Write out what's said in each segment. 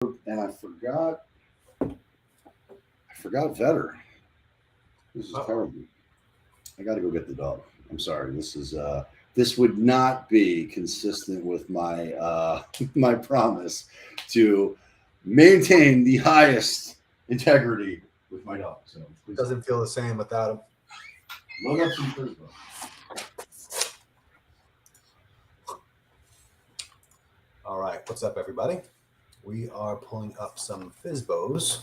and I forgot Vetter. This is Uh-oh. terrible. I got to go get the dog. I'm sorry. This would not be consistent with my my promise to maintain the highest integrity with my dog. So please Doesn't feel the same without him. load up some Frisbee. All right, what's up, everybody? We are pulling up some Fizbos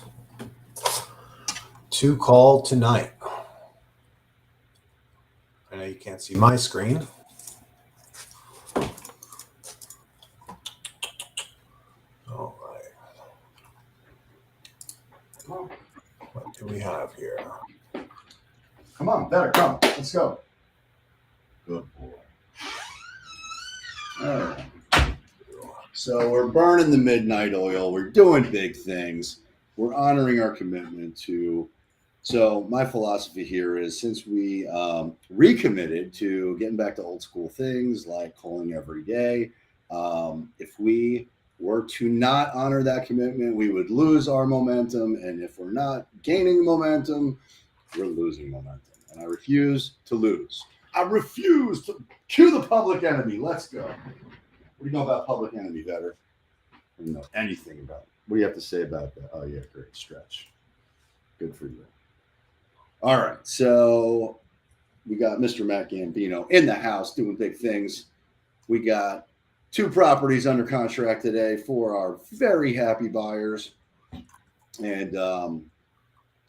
to call tonight. I know you can't see my screen. All right. What do we have here? Come on, Vetter, come. Let's go. Good boy. All right. So we're burning the midnight oil. We're doing big things. We're honoring our commitment to. So my philosophy here is since we recommitted to getting back to old school things like calling every day, if we were to not honor that commitment, we would lose our momentum. And if we're not gaining momentum, we're losing momentum. And I refuse to lose. I refuse to cue the public enemy. Let's go. What do you know about Public Enemy, Vetter? I don't know anything about it. What do you have to say about that? Oh, yeah, great stretch. Good for you. All right, so we got Mr. Matt Gambino in the house doing big things. We got two properties under contract today for our very happy buyers, and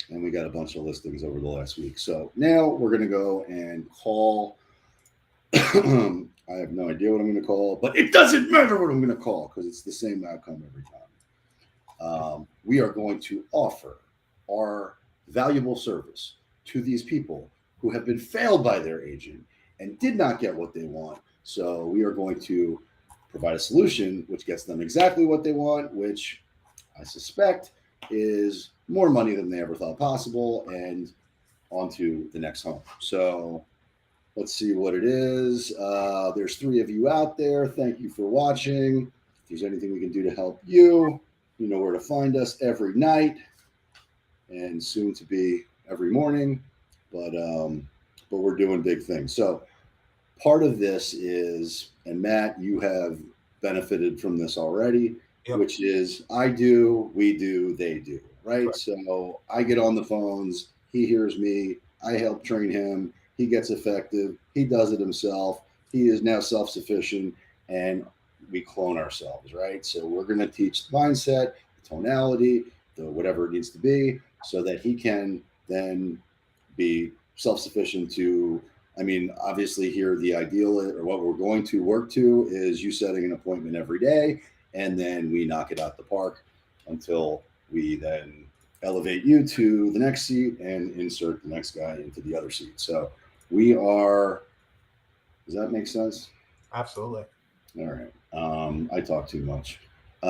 we got a bunch of listings over the last week. So now we're gonna go and call. I have no idea what I'm going to call, but it doesn't matter what I'm going to call because it's the same outcome every time. We are going to offer our valuable service to these people who have been failed by their agent and did not get what they want. So we are going to provide a solution which gets them exactly what they want, which I suspect is more money than they ever thought possible, and on to the next home. So let's see what it is. There's three of you out there. Thank you for watching. If there's anything we can do to help you, you know where to find us every night and soon to be every morning. But we're doing big things. So part of this is, and Matt, you have benefited from this already, Yep. which is I do, we do, they do, right? Correct. So I get on the phones, he hears me, I help train him, he gets effective, he does it himself, he is now self sufficient, and we clone ourselves, right? So we're going to teach the mindset, the tonality, the whatever it needs to be, so that he can then be self sufficient to. I mean, obviously, here the ideal or what we're going to work to is you setting an appointment every day, and then we knock it out the park until we then elevate you to the next seat and insert the next guy into the other seat. So we are. Does that make sense? Absolutely. All right. I talk too much. You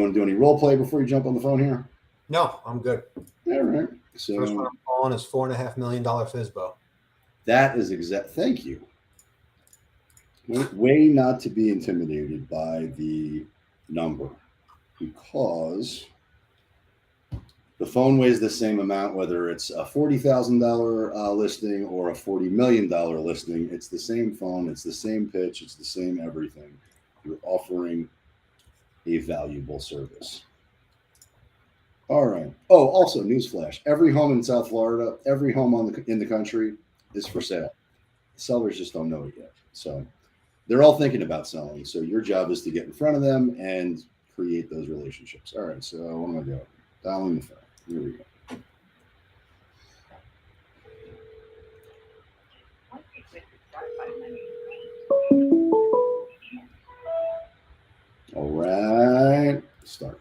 want to do any role play before you jump on the phone here? No, I'm good. All right. First one So I'm calling is $4.5 million Fizbo. that is exact. Thank you. Way not to be intimidated by the number because the phone weighs the same amount whether it's a $40,000 listing or a $40 million listing. It's the same phone. It's the same pitch. It's the same everything. You're offering a valuable service. All right. Oh, also newsflash: every home in South Florida, every home in the country is for sale. Sellers just don't know it yet. So they're all thinking about selling. So your job is to get in front of them and create those relationships. All right. So what am I doing? Dialing the phone. Here we go. All right. Start.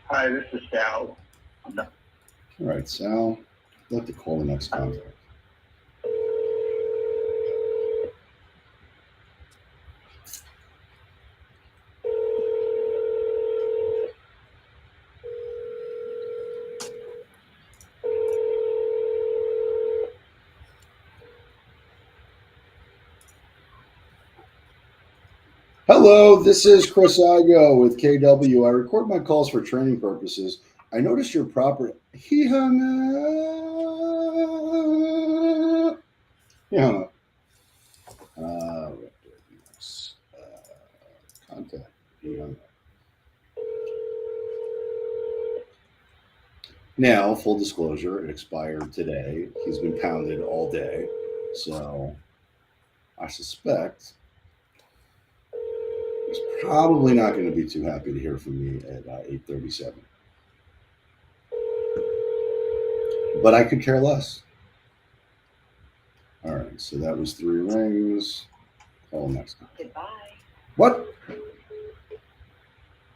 Hi, this is Sal. All right, Sal. I'd like to call the next contact. Hello, this is Chris Igoe with KW. I record my calls for training purposes. I noticed your property. He hung up. He hung up. Contact. He hung up. Now, full disclosure, it expired today. He's been pounded all day. So I suspect he's probably not going to be too happy to hear from me at 8:37. But I could care less. All right, so that was 3 rings. Call next time. Goodbye. What?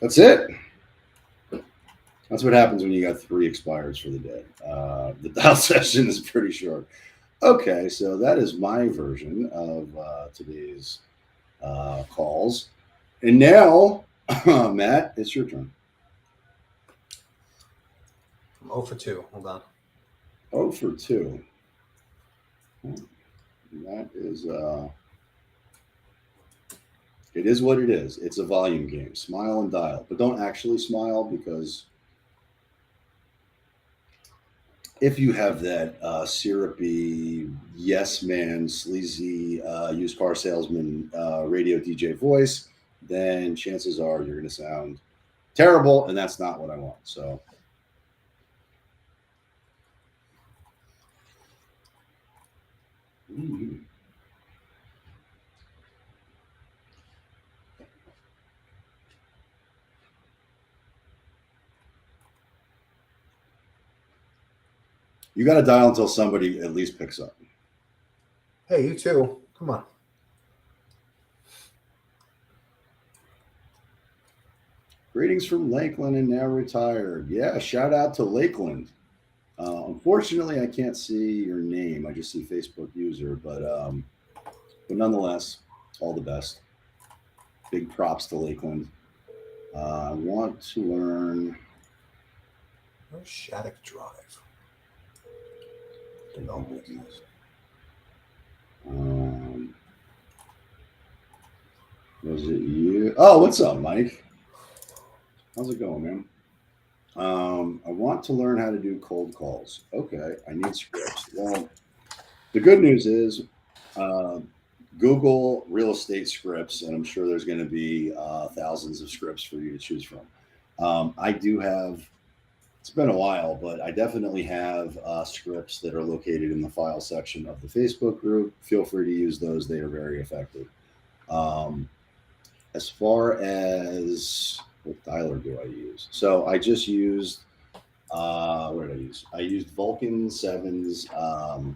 That's it? That's what happens when you got 3 expireds for the day. The dial session is pretty short. Okay, so that is my version of today's calls. And now, Matt, it's your turn. I'm 0 for 2. Hold on. 0 for 2. That is, it is what it is. It's a volume game. Smile and dial. But don't actually smile, because if you have that syrupy, yes man, sleazy used car salesman radio DJ voice, then chances are you're going to sound terrible, and that's not what I want. So, you got to dial until somebody at least picks up. Hey, you too. Come on. Greetings from Lakeland and now retired. Yeah, shout out to Lakeland. Unfortunately, I can't see your name. I just see Facebook user, but nonetheless, all the best. Big props to Lakeland. I want to learn. Where's Shattuck Drive? Was it you? Oh, what's up, Mike? How's it going, man? I want to learn how to do cold calls. Okay, I need scripts. Well, the good news is Google real estate scripts, and I'm sure there's going to be thousands of scripts for you to choose from. I do have, it's been a while, but I definitely have scripts that are located in the file section of the Facebook group. Feel free to use those. They are very effective. As far as what dialer do I use? So I just used, what did I use? I used Vulcan 7's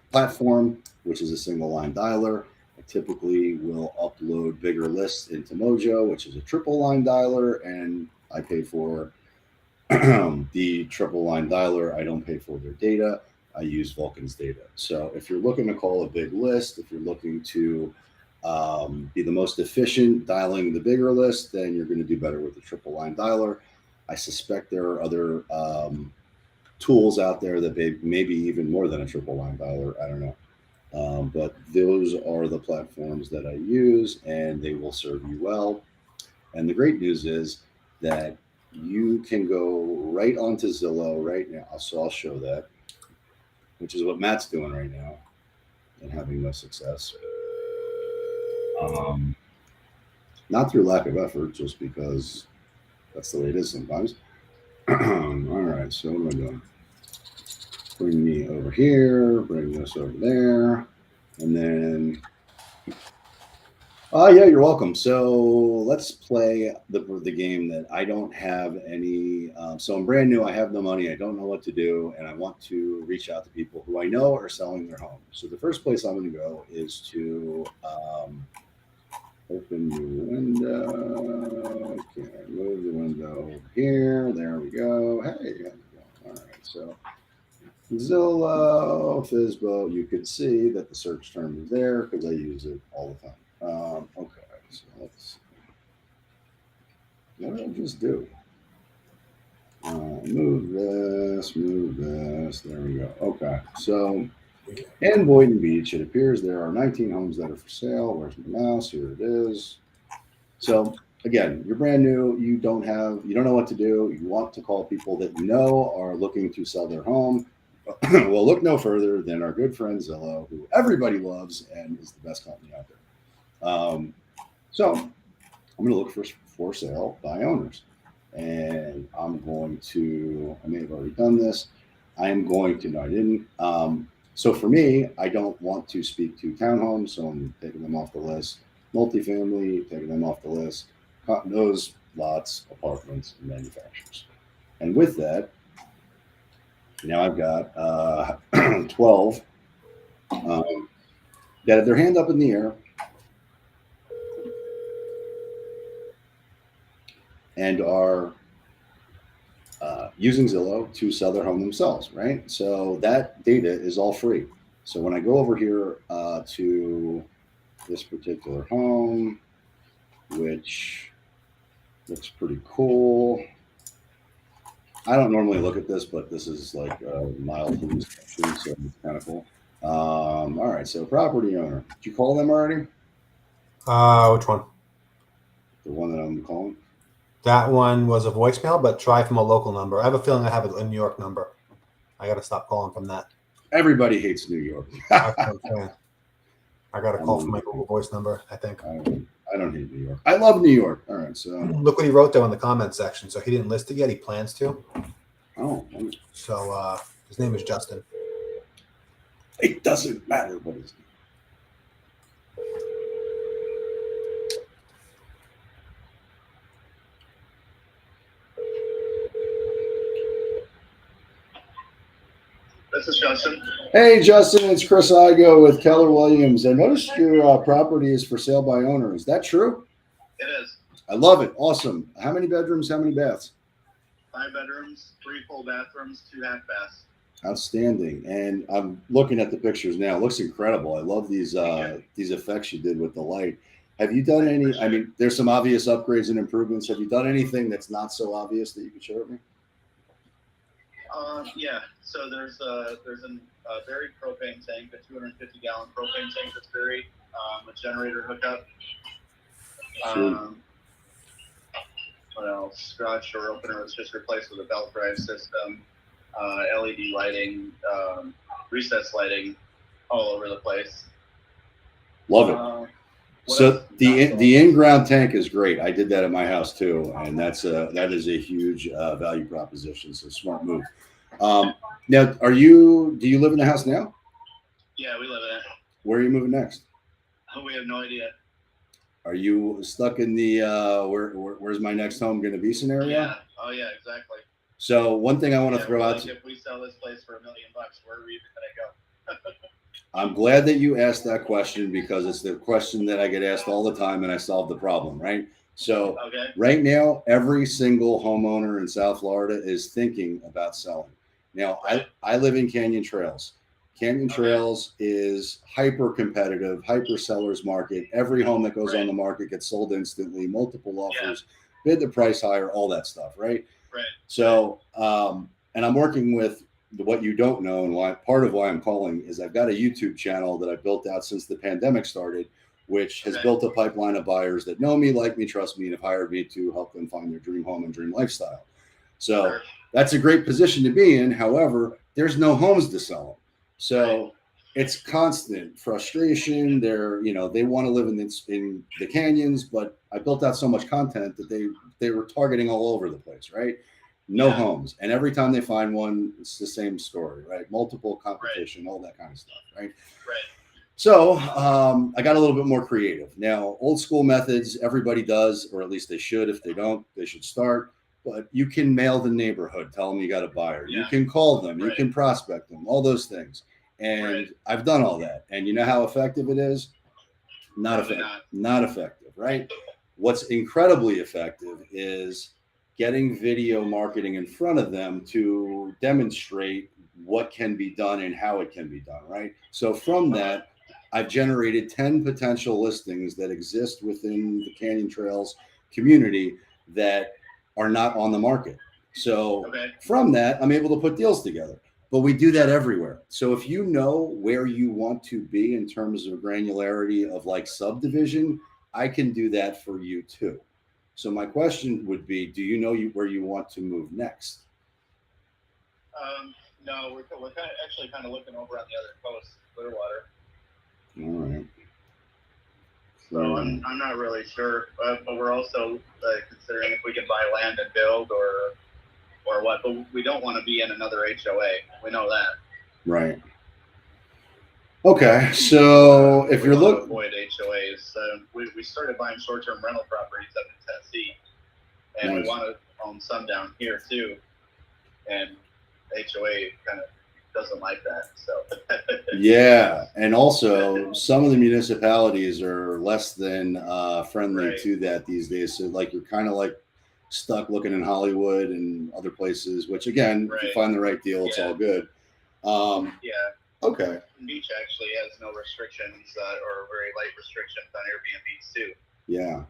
platform, which is a single line dialer. I typically will upload bigger lists into Mojo, which is a triple line dialer, and I pay for the triple line dialer. I don't pay for their data. I use Vulcan's data. So if you're looking to call a big list, if you're looking to be the most efficient dialing the bigger list, then you're going to do better with the triple line dialer. I suspect there are other tools out there that maybe even more than a triple line dialer. I don't know. But those are the platforms that I use, and they will serve you well. And the great news is that you can go right onto Zillow right now. So I'll show that, which is what Matt's doing right now and having no success. Not through lack of effort, just because that's the way it is sometimes. All right, so what am I doing? Bring me over here, bring this over there, and then, yeah, you're welcome. So let's play the game that I don't have any, so I'm brand new, I have no money, I don't know what to do, and I want to reach out to people who I know are selling their home. So the first place I'm going to go is to open new window. Okay, move the window over here. There we go. Hey, how's it going? All right, so Zillow, Fizbo, you could see that the search term is there because I use it all the time. Okay, so let's, what did I just do? Move this, there we go. Okay, so in Boynton Beach, it appears there are 19 homes that are for sale. Where's my mouse? Here it is. So again, you're brand new. You don't know what to do. You want to call people that you know are looking to sell their home. Well, look no further than our good friend Zillow, who everybody loves and is the best company out there. So I'm going to look for sale by owners. And I'm going to, I may have already done this. I am going to, no, I didn't. So for me, I don't want to speak to townhomes, so I'm taking them off the list. Multifamily, taking them off the list. Condos, lots, apartments, and manufacturers. And with that, now I've got 12 that have their hand up in the air and are using Zillow to sell their home themselves, right? So that data is all free. So when I go over here to this particular home, which looks pretty cool. I don't normally look at this, but this is like a mild hallucination, so it's kind of cool. All right, so property owner. Did you call them already? Which one? The one that I'm calling? That one was a voicemail, but try from a local number. I have a feeling I have a New York number. I got to stop calling from that. Everybody hates New York. That's what I'm saying. I got a call from my Google Voice number, I think. I don't hate New York. I love New York. All right, so look what he wrote there in the comment section. So he didn't list it yet. He plans to. Oh, so his name is Justin. It doesn't matter what his name. This is Justin. Hey, Justin, it's Chris Igoe with Keller Williams. I noticed your property is for sale by owner. Is that true? It is. I love it. Awesome. How many bedrooms? How many baths? 5 bedrooms, 3 full bathrooms, 2 half baths. Outstanding. And I'm looking at the pictures now. It looks incredible. I love these effects you did with the light. Have you done any? I mean, there's some obvious upgrades and improvements. Have you done anything that's not so obvious that you could share with me? Yeah. So there's a buried propane tank, a 250-gallon propane tank that's buried, a generator hookup. What else? Garage door opener was just replaced with a belt drive system. LED lighting, recess lighting, all over the place. Love it. So the in-ground tank is great. I did that at my house too, and that is a huge value proposition. So smart move. Now, do you live in the house now? Yeah, we live in it. Where are you moving next? We have no idea. Are you stuck in the where's my next home going to be scenario? Yeah. Oh yeah, exactly. So one thing I want to throw out. If we sell this place for $1 million, where are we even going to go? I'm glad that you asked that question because it's the question that I get asked all the time, and I solve the problem, right? So right now, every single homeowner in South Florida is thinking about selling. Now, I live in Canyon Trails. Canyon Trails is hyper competitive, hyper sellers market. Every home that goes on the market gets sold instantly, multiple offers, bid the price higher, all that stuff, right? Right. So, and I'm working with what you don't know, and part of why I'm calling is I've got a YouTube channel that I built out since the pandemic started, which has built a pipeline of buyers that know me, like me, trust me, and have hired me to help them find their dream home and dream lifestyle. So that's a great position to be in. However, there's no homes to sell them. So it's constant frustration. They want to live in the canyons, but I built out so much content that they were targeting all over the place, right? No homes. And every time they find one, it's the same story, right? Multiple competition, all that kind of stuff, right? Right. So I got a little bit more creative. Now, old school methods, everybody does, or at least they should. If they don't, they should start. But you can mail the neighborhood, tell them you got a buyer. You can call them, you can prospect them, all those things. And I've done all that. And you know how effective it is? Not effective. Not effective, right? What's incredibly effective is getting video marketing in front of them to demonstrate what can be done and how it can be done, right? So from that, I've generated 10 potential listings that exist within the Canyon Trails community that are not on the market. So from that, I'm able to put deals together. But we do that everywhere. So if you know where you want to be in terms of granularity of like subdivision, I can do that for you too. So my question would be, do you know where you want to move next? No, we're actually kind of looking over on the other coast, Clearwater. All right. So I'm not really sure, but we're also considering if we can buy land and build or what. But we don't want to be in another HOA. We know that. Right. Okay, so if you're looking, avoid HOAs, we started buying short-term rental properties up in Tennessee, and nice. we want to own some down here too. And HOA kind of doesn't like that, so. Yeah, and also some of the municipalities are less than friendly Right. to that these days. So like you're kind of like stuck looking in Hollywood and other places. Which again, if you Right. find the right deal, it's Yeah. all good. Yeah. Okay. Beach actually has no restrictions or very light restrictions on Airbnbs too. Yeah.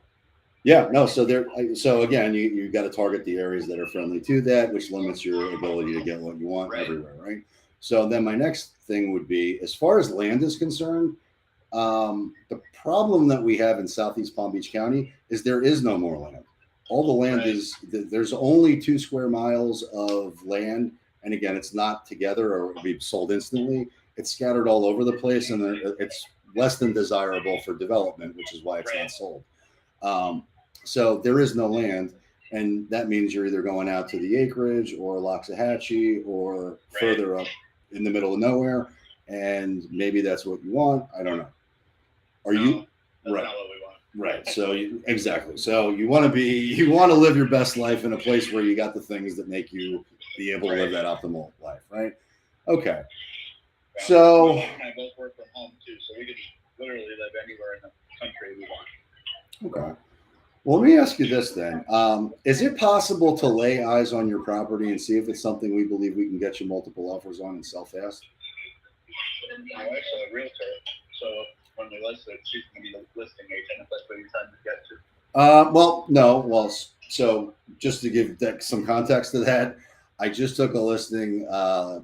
Yeah. No. So there. So again, you got to target the areas that are friendly to that, which limits your ability to get what you want Right. everywhere. Right. So then my next thing would be, as far as land is concerned, the problem that we have in Southeast Palm Beach County is there is no more land. All the land Right. is there's only 2 square miles of land, and again, it's not together or it'll be sold instantly. It's scattered all over the place, and it's less than desirable for development, which is why it's Right. not sold. So there is no land, and that means you're either going out to the acreage or Loxahatchee or Right. further up in the middle of nowhere, and maybe that's what you want. I don't know. Are you that's right? Not what we want. Right. So exactly. So you want to live your best life in a place where you got the things that make you be able to live that optimal life, right? Okay. Yeah. So we kind of both work from home too, so we could literally live anywhere in the country we want. okay. Well, let me ask you this then. Is it possible to lay eyes on your property and see if it's something we believe we can get you multiple offers on and sell fast? My wife's a realtor, so when we list it, she's going to be the listing agent if that's what you're trying to get to. Well, no. Well, so just to give some context to that, I just took a listing.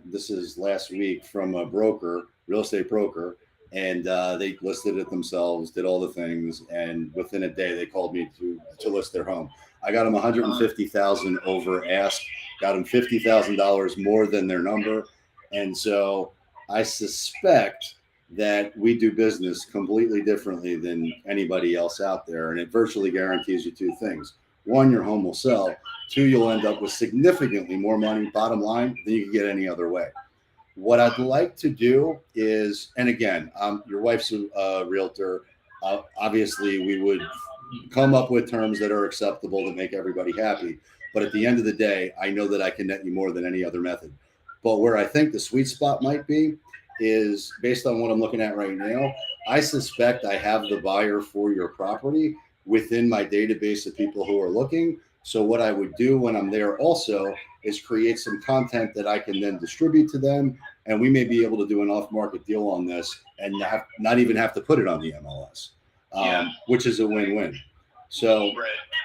This is last week from a broker, real estate broker, and they listed it themselves, did all the things, and within a day they called me to list their home. I got them $150,000 over ask, got them $50,000 more than their number, and so I suspect that we do business completely differently than anybody else out there, and it virtually guarantees you 2 things: one, your home will sell; 2, you'll end up with significantly more money, bottom line, than you can get any other way. What I'd like to do is, and again, your wife's a realtor. Obviously, we would come up with terms that are acceptable to make everybody happy. But at the end of the day, I know that I can net you more than any other method. But where I think the sweet spot might be is based on what I'm looking at right now. I suspect I have the buyer for your property within my database of people who are looking. So what I would do when I'm there also is create some content that I can then distribute to them, and we may be able to do an off-market deal on this and not even have to put it on the MLS, which is a win-win. So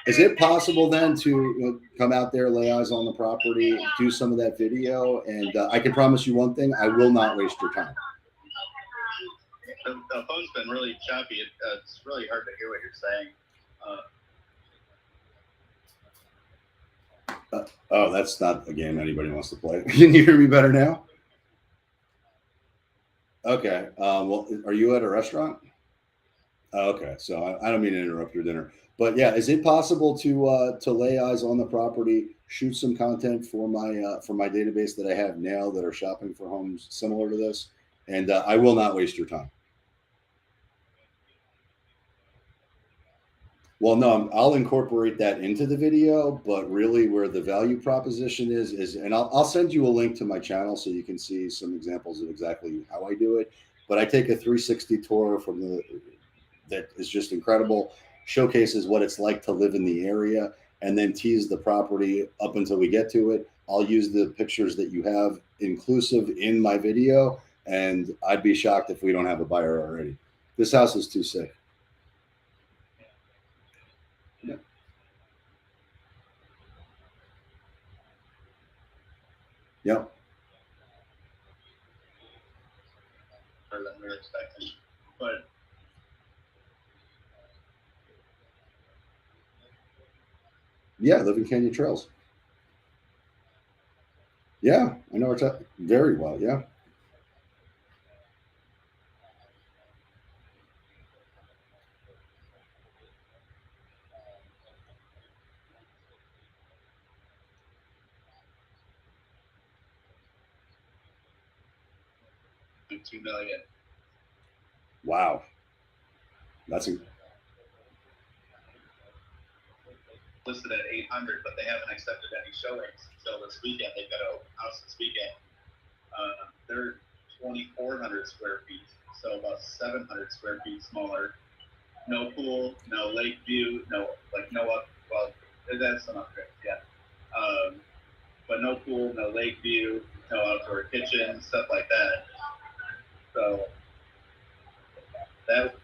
is it possible then to come out there, lay eyes on the property, do some of that video? And I can promise you one thing: I will not waste your time. The phone's been really choppy. It's really hard to hear what you're saying. Oh, that's not a game anybody wants to play. Can you hear me better now? Okay. Well, are you at a restaurant? Okay. So I don't mean to interrupt your dinner. But yeah, is it possible to lay eyes on the property, shoot some content for my database that I have now that are shopping for homes similar to this, and I will not waste your time. Well, no, I'll incorporate that into the video, but really where the value proposition is, and I'll send you a link to my channel so you can see some examples of exactly how I do it. But I take a 360 tour that is just incredible, showcases what it's like to live in the area, and then tease the property up until we get to it. I'll use the pictures that you have inclusive in my video, and I'd be shocked if we don't have a buyer already. This house is too sick. Yeah. Yep. Than we were expecting. But Yeah, I live in Canyon Trails. Yeah, I know very well. Yeah. $2 million. Wow. That's Listed at 800, but they haven't accepted any showings until this weekend. They've got an open house this weekend. They're 2,400 square feet, so about 700 square feet smaller. No pool, no lake view, no up. Well, that's an upgrade, yeah. But no pool, no lake view, no outdoor kitchen, stuff like that. So that.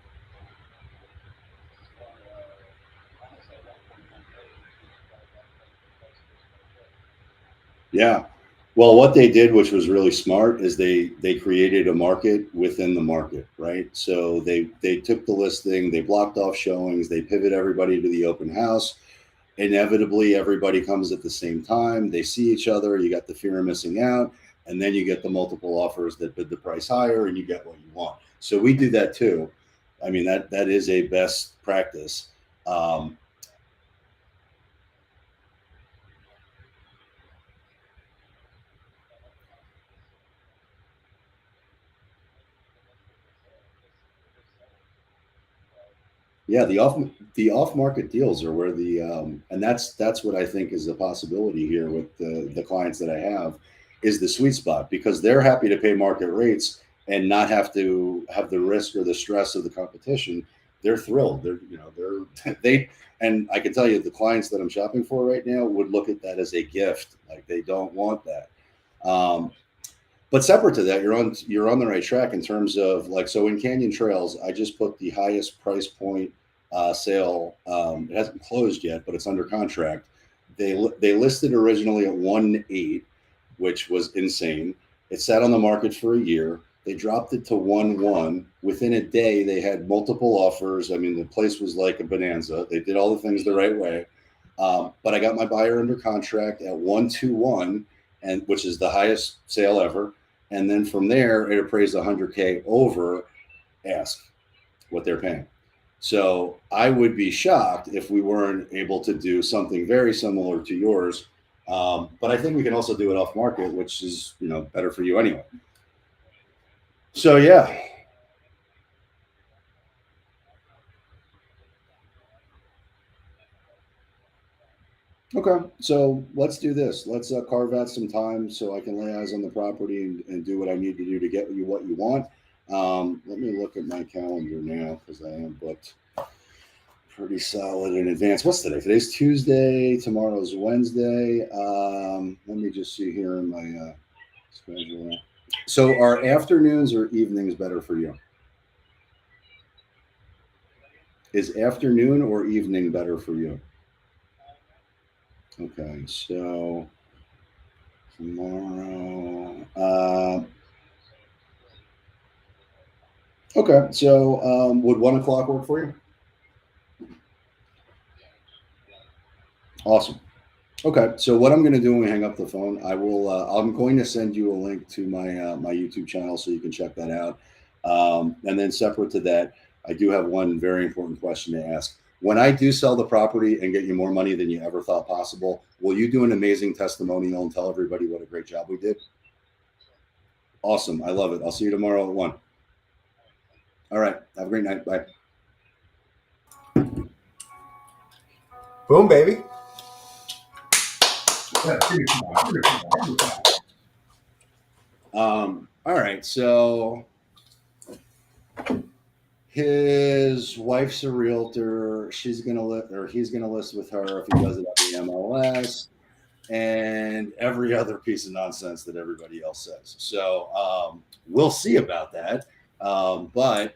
Yeah. Well, what they did, which was really smart, is they created a market within the market, right? So they took the listing, they blocked off showings, they pivot everybody to the open house. Inevitably, everybody comes at the same time. They see each other. You got the fear of missing out, and then you get the multiple offers that bid the price higher, and you get what you want. So we do that too. I mean, that is a best practice. Um, Yeah, the off market deals are where and that's what I think is a possibility here with the clients that I have is the sweet spot because they're happy to pay market rates and not have to have the risk or the stress of the competition. They're thrilled. They're they and I can tell you the clients that I'm shopping for right now would look at that as a gift. Like they don't want that. Um, but separate to that, you're on the right track in terms of like so in Canyon Trails, I just put the highest price point sale. It hasn't closed yet, but it's under contract. They listed originally at 1.8, which was insane. It sat on the market for a year. They dropped it to 1.1. Within a day, they had multiple offers. I mean, the place was like a bonanza. They did all the things the right way. But I got my buyer under contract at 1.21, and which is the highest sale ever. And then from there, it appraised 100K over ask what they're paying. So I would be shocked if we weren't able to do something very similar to yours. But I think we can also do it off market, which is better for you anyway. So yeah. Okay, so let's do this. Let's carve out some time so I can lay eyes on the property and do what I need to do to get you what you want. Let me look at my calendar now because I am booked pretty solid in advance. What's today? Today's Tuesday. Tomorrow's Wednesday. Let me just see here in my schedule. So are afternoons or evenings better for you? Is afternoon or evening better for you? Okay, so tomorrow. Okay, so would 1 o'clock work for you? Awesome. Okay, so what I'm going to do when we hang up the phone, I will. I'm going to send you a link to my YouTube channel so you can check that out. And then separate to that, I do have one very important question to ask. When I do sell the property and get you more money than you ever thought possible, will you do an amazing testimonial and tell everybody what a great job we did? Awesome. I love it. I'll see you tomorrow at 1. All right. Have a great night. Bye. Boom, baby. All right. So his wife's a realtor. She's gonna list, or he's gonna list with her if he does it on the MLS, and every other piece of nonsense that everybody else says. So we'll see about that. But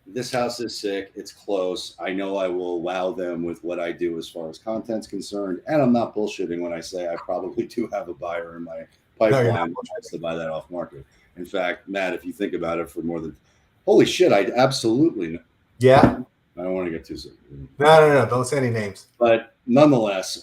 this house is sick. It's close. I know I will wow them with what I do as far as content's concerned, and I'm not bullshitting when I say I probably do have a buyer in my pipeline who wants to buy that off market. In fact, Matt, if you think about it, for more than holy shit, I absolutely. Yeah. I don't want to get too sick. No. Don't say any names. But nonetheless,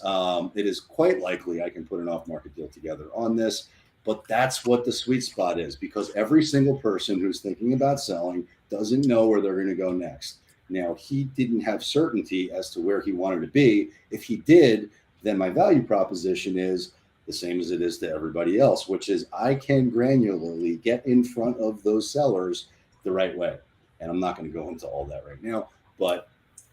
it is quite likely I can put an off-market deal together on this. But that's what the sweet spot is, because every single person who's thinking about selling doesn't know where they're going to go next. Now, he didn't have certainty as to where he wanted to be. If he did, then my value proposition is the same as it is to everybody else, which is I can granularly get in front of those sellers the right way. And I'm not going to go into all that right now, but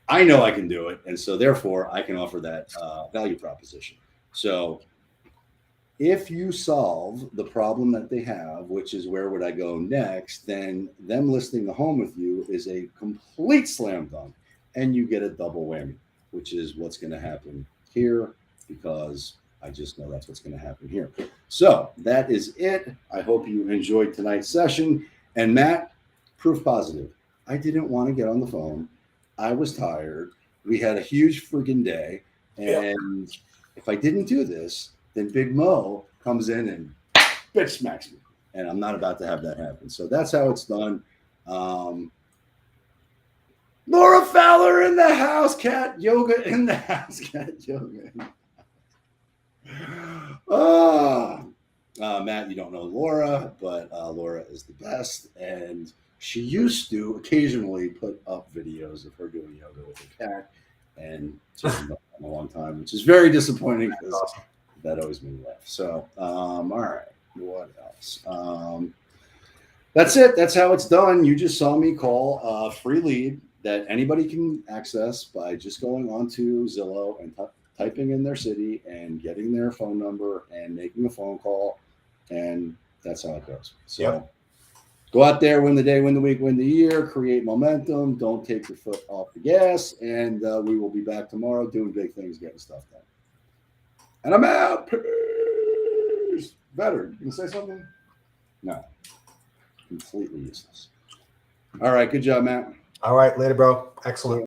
I know I can do it. And so therefore I can offer that value proposition. So if you solve the problem that they have, which is where would I go next, then them listing the home with you is a complete slam dunk, and you get a double whammy, which is what's going to happen here, because I just know that's what's going to happen here. So that is it. I hope you enjoyed tonight's session. And Matt, proof positive. I didn't want to get on the phone. I was tired. We had a huge freaking day. And if I didn't do this, then Big Mo comes in and bitch smacks me. And I'm not about to have that happen. So that's how it's done. Laura Fowler in the house, cat yoga in the house, cat yoga. Matt, you don't know Laura, but Laura is the best. And she used to occasionally put up videos of her doing yoga with a cat. And she hasn't done that in a long time, which is very disappointing because Awesome. that always made me laugh. So, all right, what else? That's it. That's how it's done. You just saw me call a free lead that anybody can access by just going onto Zillow and typing in their city and getting their phone number and making a phone call. And that's how it goes. So go out there, win the day, win the week, win the year, create momentum. Don't take your foot off the gas. And we will be back tomorrow doing big things, getting stuff done. And I'm out. Peace. Better. You can say something? No. Completely useless. All right. Good job, Matt. All right, later, bro. Excellent.